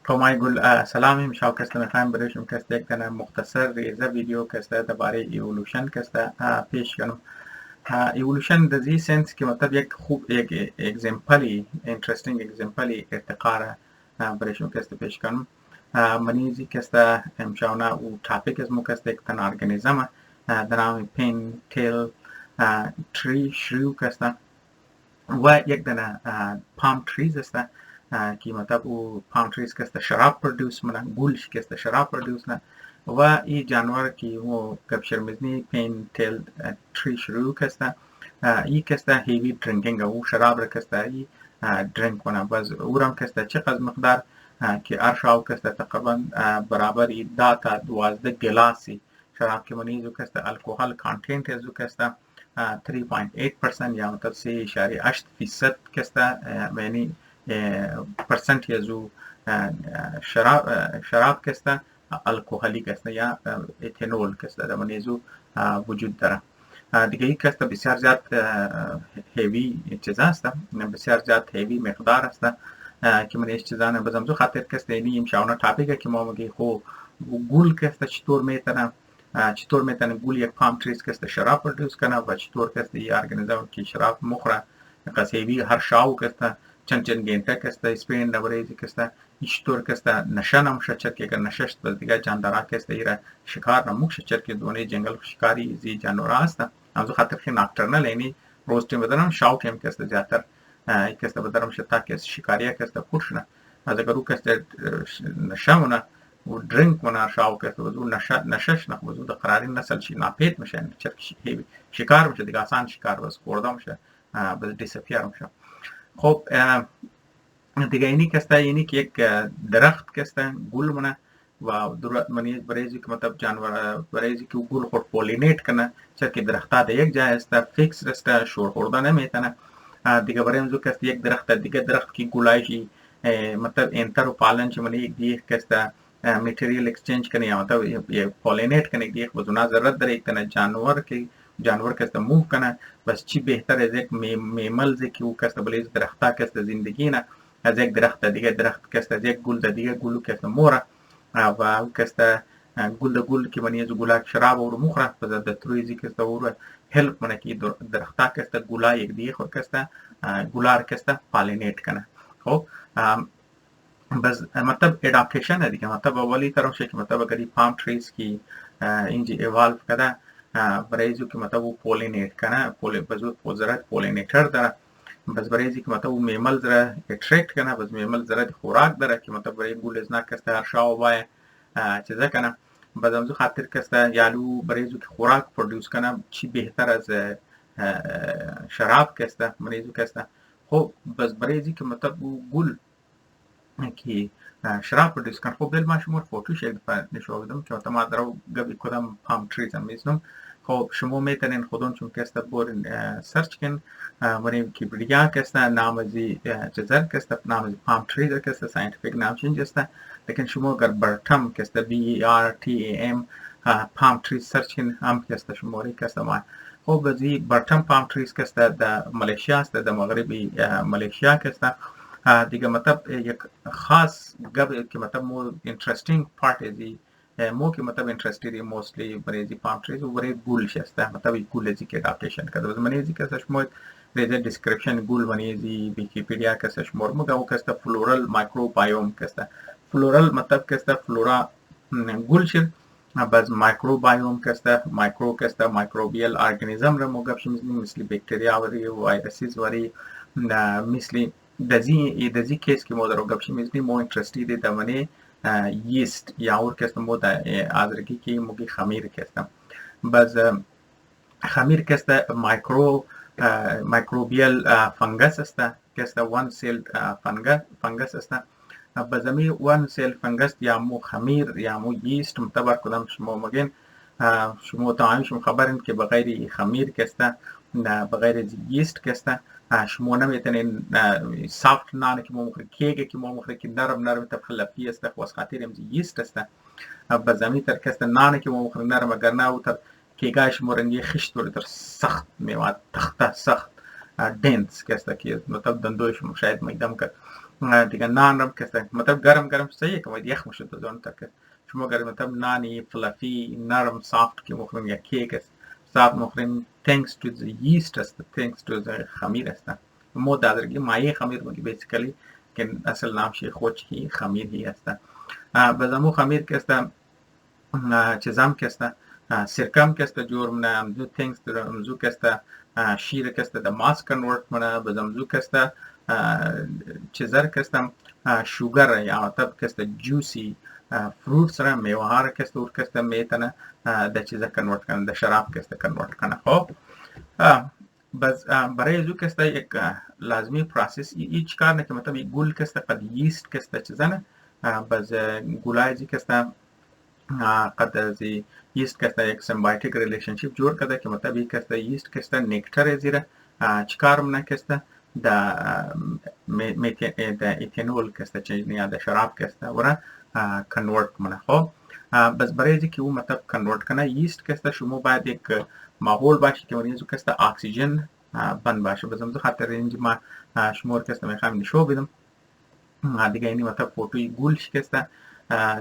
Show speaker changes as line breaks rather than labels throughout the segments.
کمای گل سلامی مشاو کسته میخوایم برایشون کسته یک تنه مختصر ریزه ویدیو کسته درباره ایولوشن کسته پیش کنم. ایولوشن در زی سنس که مطلب یک خوب یک اگزمپلی انترستینگ اگزمپلی ارتقا را برایشون کسته پیش کنم. منیزی کسته امشاونا او تاپیک از مو کسته یک تنه ارگانیزم در نام پین تیل تری شریو کسته و یک دنه پام تریز است که مطلب او پام تریز که است شراب پرودوس منه گولش که است شراب پرودوس نه و این جانور که او کپشر مزنی پین تیل تری شروع که است ای که است هیوی درینکینگ او شراب را که است ای درینک کنه باز او را که است چقدر مقدار که ارشاو که است تقریبا برابر 10 تا 12 گلاسی شراب که منیزو که است الکل کانتنت ازو که است 3.8% یا مطلب 3.8% کسته یعنی پرسنتی از او شراب کسته الکلی کسته یا اتنول کسته در منیزو وجود داره. دیگه این کسته بسیار زیاد هیوی چیز است، بسیار زیاد هیوی مقدار است که من ایش چیزانه بزمزو خاطر کسته اینی امشاونا تاپیکه که ما مگی خو گول کسته چطور میتونه گول یک پام تریز کسته شراب پرودوس کنه و چطور کسته یه ارگانیزم که شراب مخوره قصیبی هر شاو کسته چند گینته کسته اسپین نوریزی کسته چطور کسته نشه نموشه چرک اگر نششت بس دیگه جاندارا کسته ایره شکار نموشه چرک دونه جنگل شکاری زی جانورا هسته همزو خاطر خی ناکترنل اینی روز تیم بدرم شاو تیم کسته زیادتر کسته بدرم شتا کسته شکاریه کسته پرشنه از اگر او کسته نشمونه و درینک منار شاو کسته وزو نشش نخ وزو ده قراری نسل شی ناپیت میشه چرک شکار میشه دیگه آسان شکار بس خورده میشه بس دیسپیر میشه. خب دیگه اینی کسته اینی که یک درخت کسته گل منه و منی برایزی که مطلب جانور برایزی که گل خود پولینیت کنه چرا که درخت ده یک جای است فیکس است شور خورده نمیتونه دیگه برایزو کسته یک درخت دیگه درخت کی گلایشی مطلب انتر و پالن چه منی یک دیگه کسته مټریال ایکسچینج کنه یا مطلب پولینیت کنه دیگه بزونه ضرورت داره یک تنه جانور کسته موو کنه بس چی بهتر از یک میمل که او کسته بلیز درختا کسته زندگی نه از یک درخت دیگه درخت کسته از یک گل دیگه گلو کسته موره و او کسته گل که منی از گلاک شراب او رو مخوره پس د ترویزی کسته او رو هلپ منه که درختا کسته گلا یک دیگه خود کسته گلار کسته پالینیت کنه. خب بس مطلب اڈاپٹیشن ہے دیکھیں مطلب اولی طرف سے کہ مطلب اگر یہ پام ٹریز کی انجی ایوالو کرا برایزو که مطلب او پولینیت کنه بزود وزارت پولینیتر داره بس برایزی که مطلب او میمل داره اتریکت کنه بس میمل داره خوراک داره که مطلب برای گول از نکسته هر شاو بای چیزه کنه بس همزو خاطر کسته یالو برایزو که خوراک پرودوس کنه چی بهتر از شراب کسته برایزو کسته. خب بس برایزی که مطلب او گول که شراب پرودوس کنه خب دل ما شمور فوتوش یک دفعه نشو بدم که ما درو گبی کدام پام تریز هم میزنم. خب شما میتونین خودون چون که است بورین سرچ کن برای ویکیپدیا که است نام زی جزر که است نام زی پام تریز که است ساینتیفیک نام چنج است لیکن شما اگر برتم که است BERTAM پام تریز سرچ کن هم که است شماری که است ما خب زی برتم پام تریز که است در مالزیا است در مغربی مالزیا که است دیگه مطلب یک خاص گب که مطلب مو انترستینگ پارت ازی مو که مطلب انترستیری موستلی برای زی پام تریز و برای گول شسته مطلب گول ازی که اڈاپٹیشن کرده بس منی ازی که سشموید ریزه دیسکریپشن گول منی ازی ویکیپیدیا که سشمور مگه او کسته فلورال مایکروبایوم کسته فلورال مطلب کسته فلورا گول شد بس مایکروبایوم کسته مایکرو کسته مایکروبیل ارگانیزم را مو گفت مثل باکتریا وری وایرسیز وری مثل دزی کیس که ما در گپ میزنی مو انترستی دی دمنه یست یا اور کس مو د ازرگی کی موگی خمیر کستم بس خمیر کست مایکروبیل فنگس است کست وان سیل فنگس است بزمی وان سیل فنگس یا مو خمیر یا مو یست متبر کدام شما مگین شما تمام شما خبرین که بغیر خمیر کسته بغیر یست کسته شما نمیتونین سافت نان که ما مخری کیگه که ما مخری که نرم تبخلفی است خواست خاطر امزی یست است بزمی تر کسته نان که ما مخری نرم اگر نه تر کیگاش مورنگی خشت ولی تر سخت میواد تخته سخت دنس کسته که مطلب دندوی شما شاید میدم کرد دیگه نان رم که مطلب گرم گرم سیه که باید یخ میشد از آن تک شما اگر مطلب نانی فلافی نرم سافت که مخوریم یا کیک است سافت مخوریم thanks to the yeast است thanks to the خمیر است مو دادرگی مایه خمیر میگی بیسیکلی که اصل نامش خوش کی خمیر هی است بزمو خمیر که است چیزام که است سرکم که است جور منه امزو thanks to امزو که است شیر که است د ماس کنورت منه بزمزو که است چیزر که است شوگر یا مطلب که است جوسی فروټ سره میوه ها که است ور که است میتنه د چیزا کنورت کنه د شراب که است کنورت کنه خب بس برای زو که است یک لازمی پروسس هیچ کار نه که مطلب گل که است قد یست که است چیزانه بس گلای که است قد از یست که است یک سمبایوتیک ریلیشنشیپ جوړ کده که مطلب یک است یست که است نکتر زیره چیکار منه که است د ایتانول که است چیز نه د شراب که است ورا کنورت منه خب بس برای اینکه او مطلب کنورت کنه یست که است شما باید یک ماحول باشه که مریض که است اکسیژن بند باشه بزنم خاطر اینجا ما شمور که است میخوام نشو بدم دیگه اینی مطلب فوتوی گل که است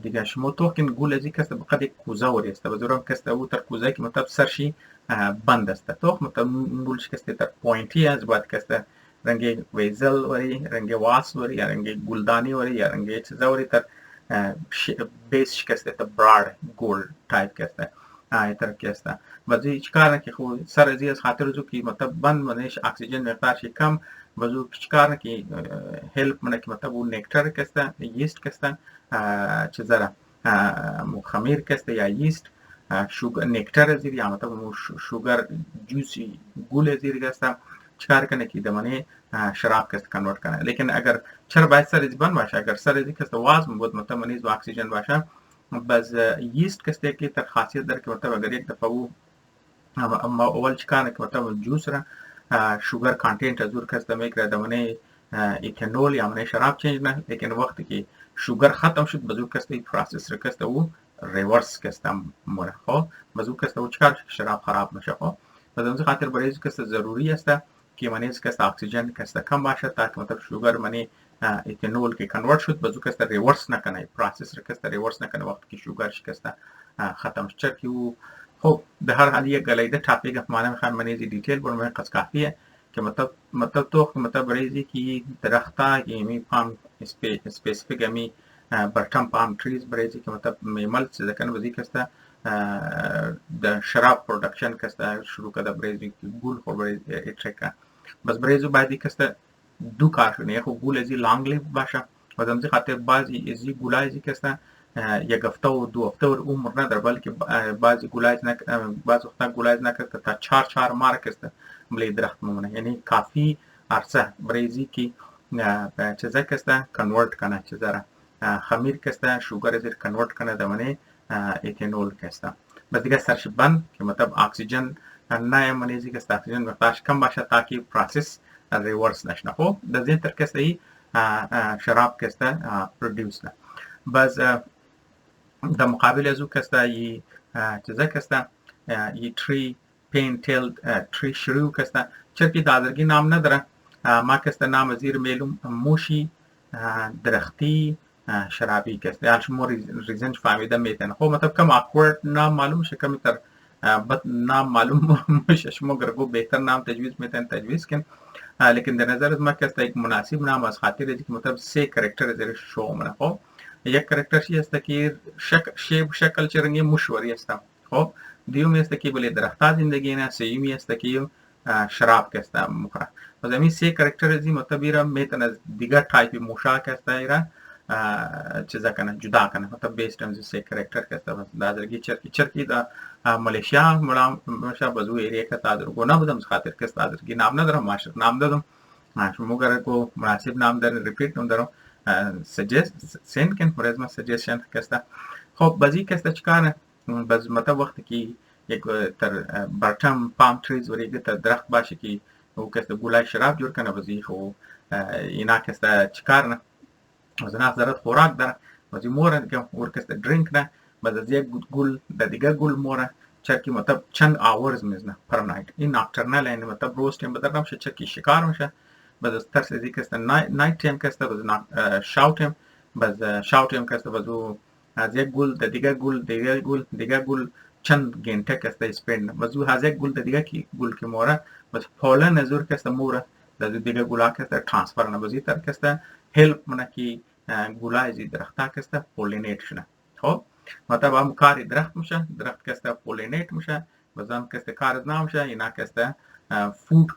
دیگه شما تو که گل ازی که است بقید یک کوزه وری است بزرگ که است او تر کوزه که مطلب سرشی بند است تو مطلب گل که است تر پوینتی از باید که است رنگ ویزل وری رنگ واس وری یا رنگ گلدانی وری یا رنگ چیزا وری تر بیس که است براد گل تایپ که است تر که است ولی هیچ کار که خو سر ازی از خاطر جو که مطلب بند منش اکسیژن مقدارش کم ولی هیچ کار که هلپ منه که مطلب اون نکتر که است یست که است چیزا خمیر که است یا یست شوگر نکتر زیر یا مطلب شوگر جوسی گل زیر که است چکار کنه که دمانه شراب کست کنورت کنه لیکن اگر چرا باید سر از بند باشه اگر سر از کست وازم بود مطلب منیز و اکسیژن باشه بس یست کسته که تر خاصیت داره که مطلب اگر یک دفعه او اول چکانه که مطلب جوس را شوگر کانتینت از دور کسته میگره دمانه ایتانول یا منه شراب چینج نه لیکن وقتی که شوگر ختم شد بزرگ کسته پروسس را کسته او ریورس کسته مونه خب بزرگ کسته او چکار شراب خراب نشه خب بس خاطر برای کسته ضروری است که منیز که اکسیژن که کم باشه تا که مطلب شوگر منی ایتانول که کنورت شد بازو که ریورس نکنه پروسس رو که ریورس نکنه وقتی که شوگر شکسته ختم شد که او خب به هر حال یک گلیده تاپیک معلوم خان منیزی دیتیل برای قص کافیه که مطلب تو مطلب برای که درختا که می پام اسپسیفیک می برتم پام تریز برای که مطلب میمل چیز کنه بازی که د شراب پروڈکشن که شروع کرده برای که گول خور برای اترکه بس برای زو باید که دو کار کنه یک گول ازی لانگ لیف باشه و دمزی خاطر بعضی ازی گولای ازی که یک هفته و دو هفته و عمر نداره بلکه بعضی گولای بعض وقتا گولای نکرده تا 4 ماه که ملی درخت مونه یعنی کافی عرصه برای ازی که چیزا که کنورت کنه چیزا را خمیر که شوگر ازی کنورت کنه دمانه ایتانول که بس دیگه سرش بند که مطلب اکسیژن نه منیزی که اکسیژن مقدارش کم باشه تا که پروسس ریورس نشنه خب در این تر که ای شراب که پرودیوس نه بس در مقابل ازو که ای چیزا که ای تری پین تیل تری شروع که چرکی دادرگی نام نداره ما که نام زیر میلوم موشی درختی شرابی که است یا شما ریزنج فهمیده میتونه خب مطلب کم اکورد نام معلوم شه کمی تر بد نام معلوم میشه شما گرگو بهتر نام تجویز میتونه تجویز کن لیکن در نظر از ما که است یک مناسب نام از خاطر است که مطلب 3 کاراکتر زیر شو منه خب یک کاراکتر شی است که شکل چرنگی مشوری است خب دیومی است که بله درخت زندگی نه سیومی است که شراب که است مخره و زمین 3 کاراکتر ازی مطلب ایرا میتونه دیگر تایپ موشا که است ایرا چیزا کنه جدا کنه مطلب بیسد آن سی کاراکتر که است دادرگی چرکی دا مالیشیا مشا بزو ایریا که دادرگو نبودم خاطر که است دادرگی نام ندارم معاشر نام دادم شما گر کو مناسب نام دارن ریپیت نام دارم سجست سند کن برای ما سجستشن که است خب بازی که است چیکار باز مطلب وقتی که یک تر برتم پام تریز وری تر درخت باشه که او که است گلای شراب جور کنه بازی خو اینا که است چیکار نه وزن ضرورت خوراک داره وزی موره که ورکست درینک نه بعد از یک گل د دیگه گل موره چرکی مطلب چند آورز میزنه پر نایت این ناکترنل یعنی مطلب روز تیم بدرم شه چرکی شکار میشه بس ترسزي كستا نايت تايم كستا بس شاو تايم بس شاو تايم كستا بزو هذا يقول ده دیگه گول چند گنته کستا اسپند بزو هذا گول ده دیگه کی گول کی مورا بس پولا نزور کستا مورا ده دیگه گولا کستا ترانسفر نه بزی تر کستا هلپ منا کی گولا از درختا کستا پولینیت شنه خب مطلب هم کاری درخت میشه درخت کستا پولینیت میشه بزن کستا کار از نام شه اینا کستا فود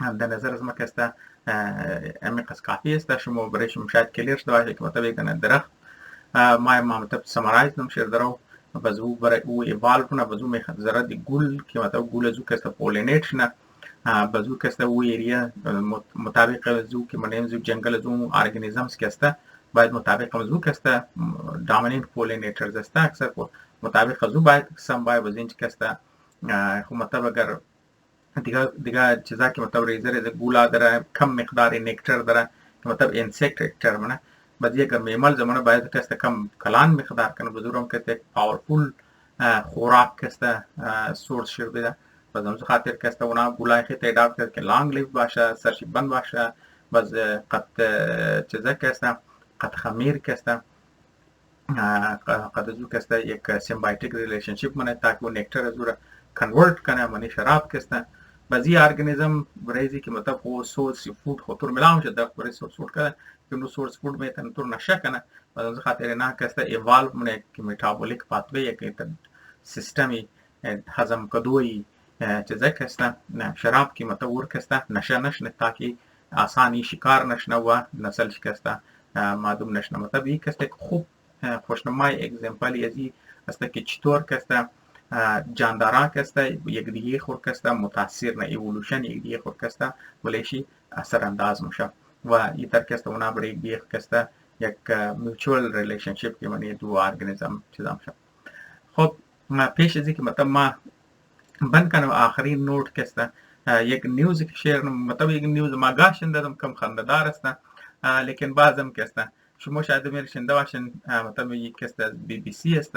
د نظر از ما کسته امی قص کافی است شما برایشم شاید کلیر شده باشه که مطابق کنه درخت ما مطلب سمرایز نم شیر درو بزو برای او ایوالو کنه بزو می زرد گل که مطلب گل زو کسته پولینیت شنه بزو کسته او ایریا مطابق زو که منیم زو جنگل زو ارگانیزمز کسته باید مطابق زو کسته دامیننت پولینیترز است اکثر مطابق زو باید سم باید بزینج کسته خو مطلب اگر دیگه چیزا که مطلب ریزر گولا داره کم مقدار نکتر داره که مطلب انسکت اکتر منه بعد اگر میمل زمانه باید کسته کم کلان مقدار کنه بزرگم که یک پاورفول خوراک کسته سورس شده ده بعد همز خاطر کسته اونا گولای خیلی تعداد کرد که لانگ لیف باشه سرشی بند باشه بعد قد چیزا کسته قد خمیر کسته قد زو کسته یک سیمبایوتیک ریلیشنشیپ منه تاکه اون نکتر زوره کنورت کنه منی شراب کسته بعضی ارگانیزم برایزی که مطلب خو سورس فود خطور ملام شد در برای سورس فود کنه که نو سورس فود می تن تور نشه کنه بعد از خاطر نه کسته ایوالو منه که میتابولیک پاتوی یک سیستمی هضم کدوی چیزا کسته نه شراب کی مطور کسته نشه نشنه تاکي آسانی شکار نشنه و نسل کسته معدوم نشنه مطلب یک کسته خوب خوشنمای اگزمپل یزی است که چطور کسته جانداران کسته یک دیگه خور کسته متاثر نه ایولوشن یک دیگه خور کسته ولیشی اثر انداز میشه و این تر کسته اونا برای یک دیگه کسته یک میوچوال ریلیشنشیپ که منی دو ارگانیزم چیزا میشه خب پیش ازی که مطلب ما بند کنم آخرین نوٹ کسته یک نیوز که شیر مطلب یک نیوز ما گاشن دادم کم خنددار است لیکن بازم کسته شما شاید میره شنده باشن مطلب یک کسته بی بی سی است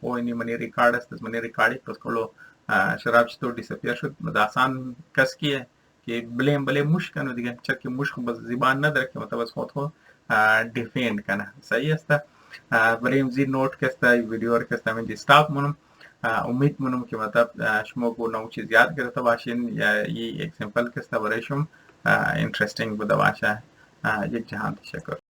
خو اینی منی ریکارد است منی ریکاردی پس کلو شراب چطور دیسپیر شد مداسان کس کیه که بله موش کنه دیگه چرا که موش بس زبان نداره که مطلب از خود خو دیفند کنه صحیح است برایم زی نوٹ کستا ویدیو را کستا من استاپ منم امید منم که مطلب شما کو نو چیز یاد گرفته باشین یا این اگزمپل کستا برایشم اینترستینگ بوده باشه یک جهان تشکر